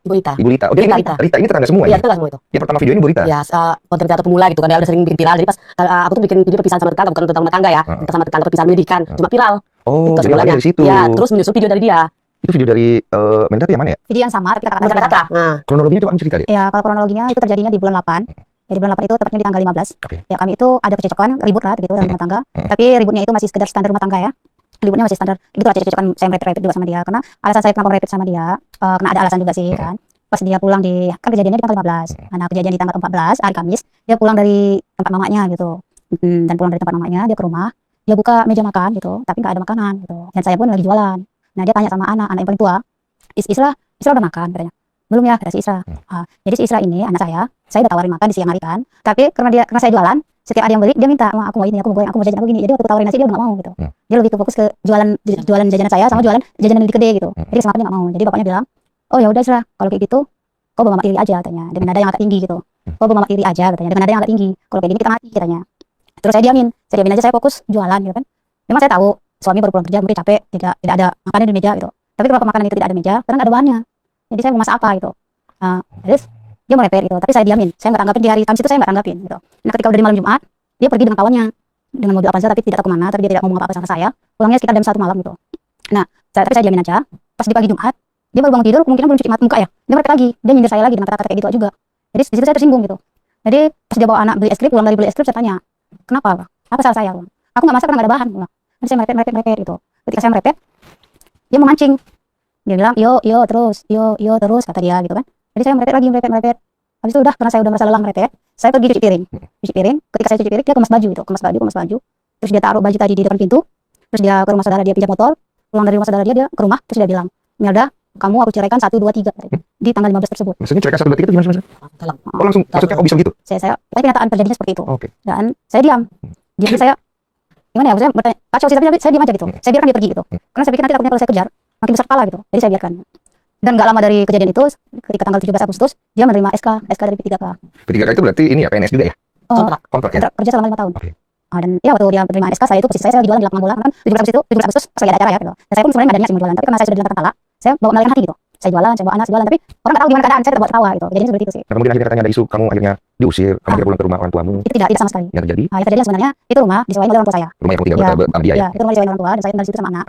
Ibu Rita. Ibu Rita. Oh, jadi Rita. Rita ini tetangga semua Iya, ya? tetangga semua itu. Yang pertama video ini Bu Rita? Ya, konten kreator pemula gitu kan, dia udah sering bikin viral. Jadi pas aku tuh bikin video perpisahan sama tetangga, bukan tentang rumah tangga ya, tentang sama tetangga perpisahan pendidikan, cuma viral. Oh, itu jadi awalnya dari situ. Ya, terus menyusul video dari dia. Itu video dari Menda yang mana ya? Video yang sama, tapi Kata-kata. Nah, kronologinya coba cerita deh. Ya, kalau kronologinya itu terjadinya di bulan 8. Ya, di bulan 8 itu tepatnya di tanggal 15. Ya, kami itu ada percekcokan, ribut lah gitu dalam rumah tangga. Tapi ributnya itu masih sekedar standar rumah tangga ya. Ributnya masih standar. Gitu lah cekcokan, saya merepet juga sama dia. Karena alasan saya kenapa merepet sama dia, karena ada alasan juga sih kan. Pas dia pulang kan kejadiannya di tanggal 15. Nah, kejadian di tanggal 14 hari Kamis, dia pulang dari tempat mamanya gitu. Dan pulang dari tempat mamanya, dia ke rumah, dia buka meja makan gitu, tapi nggak ada makanan gitu. Dan saya pun lagi jualan. Nah, dia tanya sama anak yang paling tua, Isra udah makan katanya. Belum ya, kata si Isra. Jadi si Isra ini anak saya udah tawarin makan di siang hari kan. Tapi karena saya jualan, setiap ada yang beli dia minta, "Wah, aku mau ini, aku mau jajan aku gini." Jadi waktu tawarin nasi dia udah nggak mau gitu. Dia lebih fokus ke jualan jajanan saya sama jualan jajanan di gede gitu. Jadi sama dia nggak mau. Jadi bapaknya bilang, "Oh ya udah Isra, kalau kayak gitu kau bawa mamak tiri aja," katanya. Dengan nada yang agak tinggi gitu. "Kau bawa mamak tiri aja," katanya. Dengan nada yang agak tinggi. "Kalau kayak gini kita mati," katanya. Terus saya diamin aja, saya fokus jualan gitu kan. Memang saya tahu suami baru pulang kerja mungkin capek, tidak ada makanan di meja gitu. Tapi kenapa makanan itu tidak ada di meja? Karena nggak ada bahannya. Jadi saya mau masak apa gitu. Terus dia mau repair gitu, tapi saya diamin. Saya nggak tanggapin di hari Kamis itu, saya nggak tanggapin gitu. Nah, ketika udah di malam Jumat, dia pergi dengan kawannya dengan mobil Avanza, tapi tidak tahu kemana, tapi dia tidak ngomong apa-apa sama saya. Pulangnya sekitar jam 1 malam gitu. Nah, tapi saya diamin aja. Pas di pagi Jumat, dia baru bangun tidur, kemungkinan belum cuci muka ya. Dia merepet lagi, dia nyindir saya lagi dengan kata-kata kayak gitu juga. Jadi di situ saya tersinggung gitu. Jadi pas dia bawa anak beli es krim, pulang dari beli es krim, saya tanya, "Kenapa? Apa salah saya?" "Aku nggak masak karena nggak ada bahan." Nanti saya merepet gitu. Ketika saya merepet, dia memancing. Dia bilang, yo terus kata dia gitu kan. Jadi saya merepet lagi, merepet. Habis itu udah, karena saya udah merasa lelah merepet, saya pergi cuci piring. Ketika saya cuci piring, dia kemas baju. Terus dia taruh baju tadi di depan pintu. Terus dia ke rumah saudara, dia pinjam motor. Pulang dari rumah saudara dia ke rumah, terus dia bilang, "Melda, kamu aku ceraikan 1, 2, 3 di tanggal 15 tersebut." Maksudnya ceraikan 1, 2, 3 itu gimana sih? Oh, langsung, maksudnya kok bisa begitu? Saya pokoknya kenyataan terjadinya seperti itu. Oke. Dan saya diam. Jadi saya gimana ya, saya bertanya, kacau sih, tapi saya diam aja gitu. Saya biarkan dia pergi gitu. Karena saya pikir nanti takutnya kalau saya kejar makin besar kepala gitu. Jadi saya biarkan. Dan gak lama dari kejadian itu, ketika tanggal 17 Agustus, dia menerima SK dari P3K. P3K itu berarti ini ya, PNS juga ya? Kontrak ya? Kerja selama 5 tahun. Oke. Dan ya waktu dia menerima SK, saya itu posisi saya lagi jualan di lapangan bola, kan 17 Agustus pas lagi ada acara ya gitu. Dan saya pun sebenarnya nggak ada niat sih mau jualan, tapi karena saya sudah dilantarkan talak, saya bawa melarikan hati gitu. Saya bawa anak, tapi orang nggak tahu gimana keadaan, saya tetap bawa ketawa gitu. Jadi seperti itu sih. Nah, kemudian akhirnya katanya ada isu kamu akhirnya diusir, kamu akhirnya pulang ke rumah orang tuamu. Itu tidak sama sekali. Yang terjadi? Yang terjadi sebenarnya itu rumah disewain oleh orang tua saya. Rumah yang kamu tinggal sama dia ya? Iya, itu rumah disewain orang tua, dan saya tinggal di situ sama anak.